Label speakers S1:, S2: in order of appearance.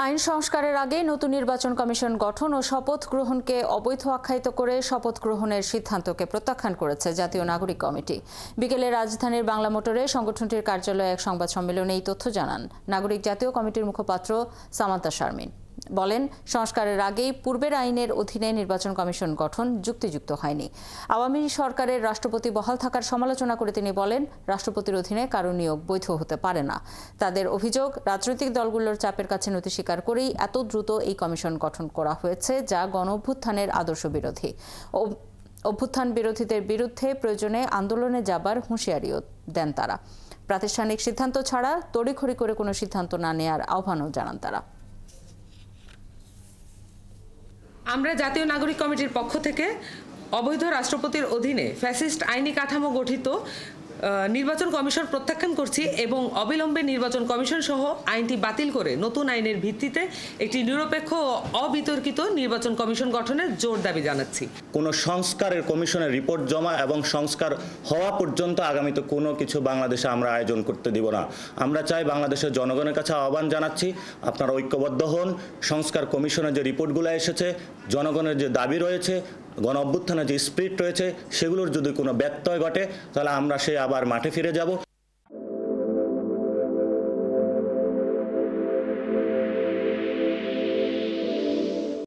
S1: আইন সংস্কারের আগে নতুন নির্বাচন কমিশন গঠন ও শপথ গ্রহণকে অবৈধ আখ্যায়িত করে শপথ গ্রহণের সিদ্ধান্তকে প্রত্যাখ্যান করেছে জাতীয় নাগরিক কমিটি। বিকেলে রাজধানীর বাংলা মোটরে সংগঠনটির কার্যালয়ে এক সংবাদ সম্মেলনে এই তথ্য জানান নাগরিক জাতীয় কমিটির মুখপাত্র সামান্তা শারমিন। বলেন, সংস্কারের আগেই পূর্বের আইনের অধীনে নির্বাচন কমিশন গঠন যুক্তিযুক্ত হয়নি। আওয়ামী সরকারের রাষ্ট্রপতি বহাল থাকার সমালোচনা করে তিনি বলেন, রাষ্ট্রপতির অধীনে কারো নিয়োগ বৈধ হতে পারে না। তাদের অভিযোগ, রাজনৈতিক দলগুলোর চাপের কাছে নতি স্বীকার করেই এত দ্রুত এই কমিশন গঠন করা হয়েছে, যা গণঅভ্যুত্থানের আদর্শ বিরোধী। অভ্যুত্থান বিরোধীদের বিরুদ্ধে প্রয়োজনে আন্দোলনে যাবার হুঁশিয়ারিও দেন তারা। প্রাতিষ্ঠানিক সিদ্ধান্ত ছাড়া তড়িঘড়ি করে কোনো সিদ্ধান্ত না নেওয়ার আহ্বানও জানান তারা।
S2: আমরা জাতীয় নাগরিক কমিটির পক্ষ থেকে অবৈধ রাষ্ট্রপতির অধীনে ফ্যাসিস্ট আইনি কাঠামো গঠিত নির্বাচন কমিশন প্রত্যাখ্যান করছি এবং অবিলম্বে নির্বাচন কমিশন সহ আইনটি বাতিল করে নতুন আইনের ভিত্তিতে একটি নিরপেক্ষ ও অবিতর্কিত নির্বাচন কমিশন গঠনের জোর দাবি জানাচ্ছি।
S3: কোনো সংস্কারের কমিশনের রিপোর্ট জমা এবং সংস্কার হওয়া পর্যন্ত আগামীতে কোনো কিছু বাংলাদেশে আমরা আয়োজন করতে দিব না। আমরা চাই, বাংলাদেশের জনগণের কাছে আহ্বান জানাচ্ছি, আপনারা ঐক্যবদ্ধ হন। সংস্কার কমিশনের যে রিপোর্টগুলো এসেছে, জনগণের যে দাবি রয়েছে, গণ অভ্যুত্থানের যে স্পিরিট রয়েছে, সেগুলোর যদি কোনো ব্যত্যয় ঘটে তাহলে আমরা আবার মাঠে ফিরে যাব।